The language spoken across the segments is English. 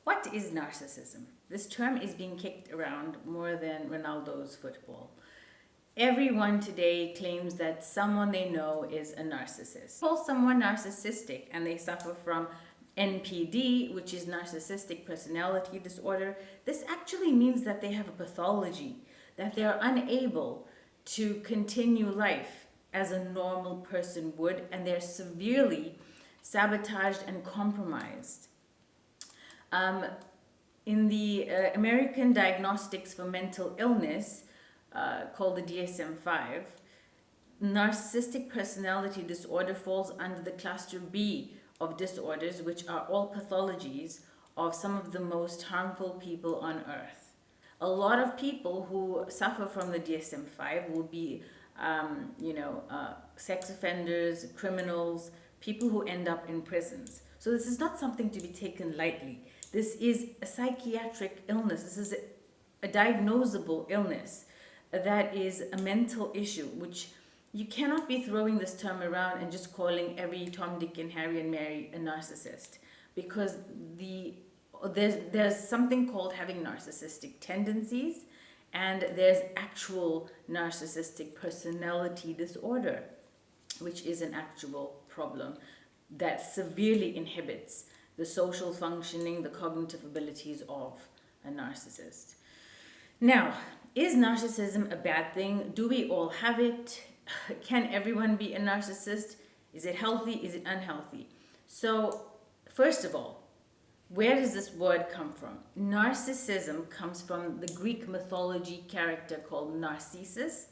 What is narcissism? This term is being kicked around more than Ronaldo's football. Everyone today claims that someone they know is a narcissist. Call someone narcissistic and they suffer from NPD, which is narcissistic personality disorder. This actually means that they have a pathology, that they are unable to continue life as a normal person would, and they're severely sabotaged and compromised. In the American Diagnostics for Mental Illness, called the DSM-5, narcissistic personality disorder falls under the cluster B of disorders, which are all pathologies of some of the most harmful people on earth. A lot of people who suffer from the DSM-5 will be, sex offenders, criminals, people who end up in prisons. So this is not something to be taken lightly. This is a psychiatric illness. This is a diagnosable illness that is a mental issue, which you cannot be throwing this term around and just calling every Tom, Dick, and Harry and Mary a narcissist, because there's something called having narcissistic tendencies, and there's actual narcissistic personality disorder, which is an actual problem that severely inhibits the social functioning, the cognitive abilities of a narcissist. Now, is narcissism a bad thing? Do we all have it? Can everyone be a narcissist? Is it healthy? Is it unhealthy? So, first of all, where does this word come from? Narcissism comes from the Greek mythology character called Narcissus.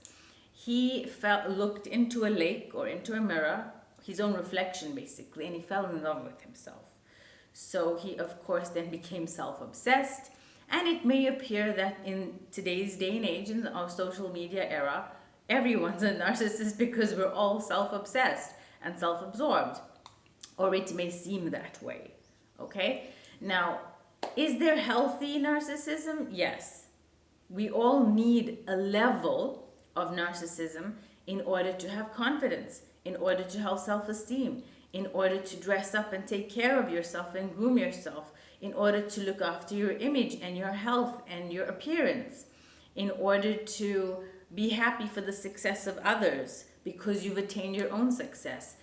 He looked into a lake or into a mirror, his own reflection basically, and he fell in love with himself. So he, of course, then became self-obsessed. And it may appear that in today's day and age, in our social media era, everyone's a narcissist because we're all self-obsessed and self-absorbed. Or it may seem that way, okay? Now, is there healthy narcissism? Yes. We all need a level of narcissism in order to have confidence, in order to have self-esteem, in order to dress up and take care of yourself and groom yourself, in order to look after your image and your health and your appearance, in order to be happy for the success of others because you've attained your own success.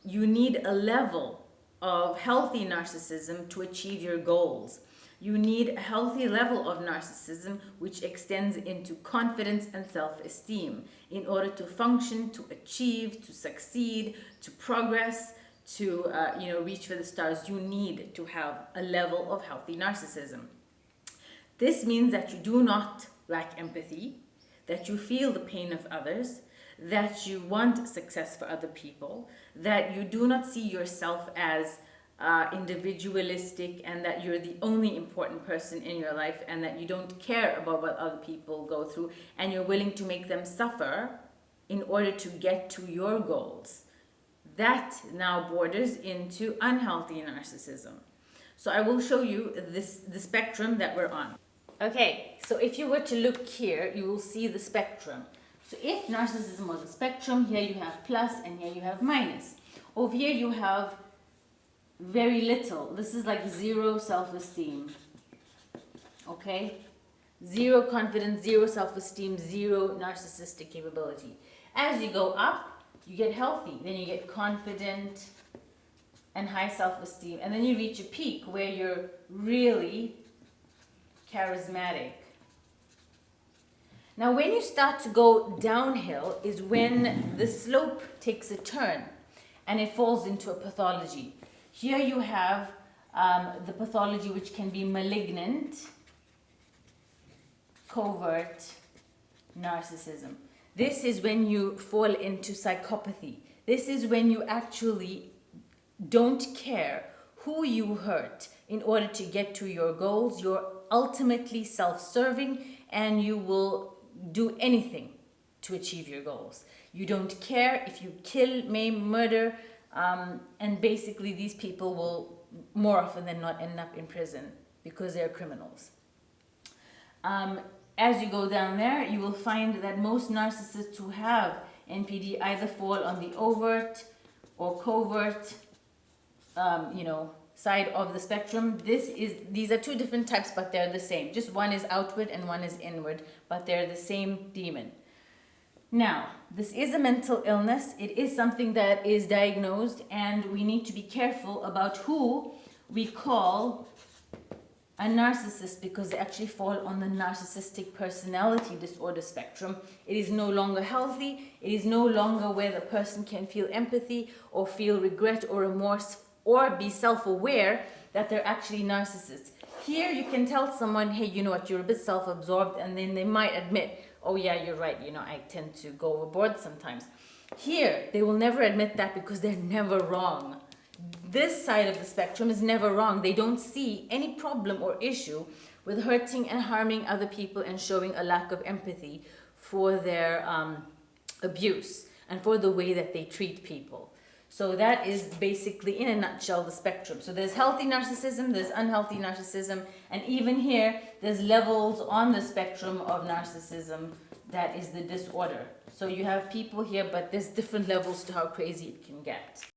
You need a level of healthy narcissism to achieve your goals. You need a healthy level of narcissism which extends into confidence and self-esteem in order to function, to achieve, to succeed, to progress, to reach for the stars. You need to have a level of healthy narcissism. This means that you do not lack empathy, that you feel the pain of others, that you want success for other people, that you do not see yourself as individualistic and that you're the only important person in your life and that you don't care about what other people go through and you're willing to make them suffer in order to get to your goals. That now borders into unhealthy narcissism. So I will show you the spectrum that we're on. Okay, so if you were to look here, you will see the spectrum. So if narcissism was a spectrum, here you have plus and here you have minus. Over here you have very little. This is like zero self-esteem. Okay? Zero confidence, zero self-esteem, zero narcissistic capability. As you go up, you get healthy, then you get confident and high self-esteem, and then you reach a peak where you're really charismatic. Now, when you start to go downhill is when the slope takes a turn and it falls into a pathology. Here you have the pathology which can be malignant, covert narcissism. This is when you fall into psychopathy. This is when you actually don't care who you hurt in order to get to your goals. You're ultimately self-serving and you will do anything to achieve your goals. You don't care if you kill, maim, murder, and basically these people will more often than not end up in prison because they're criminals. As you go down there, you will find that most narcissists who have NPD either fall on the overt or covert, side of the spectrum. These are two different types, but they're the same. Just one is outward and one is inward, but they're the same demon. Now, this is a mental illness. It is something that is diagnosed, and we need to be careful about who we call a narcissist, because they actually fall on the narcissistic personality disorder spectrum. It is no longer healthy. It is no longer where the person can feel empathy or feel regret or remorse or be self-aware that they're actually narcissists. Here you can tell someone, hey, you know what, you're a bit self-absorbed, and then they might admit, oh yeah, you're right, you know, I tend to go overboard sometimes. Here, they will never admit that because they're never wrong. This side of the spectrum is never wrong. They don't see any problem or issue with hurting and harming other people and showing a lack of empathy for their abuse and for the way that they treat people. So that is basically, in a nutshell, the spectrum. So there's healthy narcissism, there's unhealthy narcissism, and even here, there's levels on the spectrum of narcissism that is the disorder. So you have people here, but there's different levels to how crazy it can get.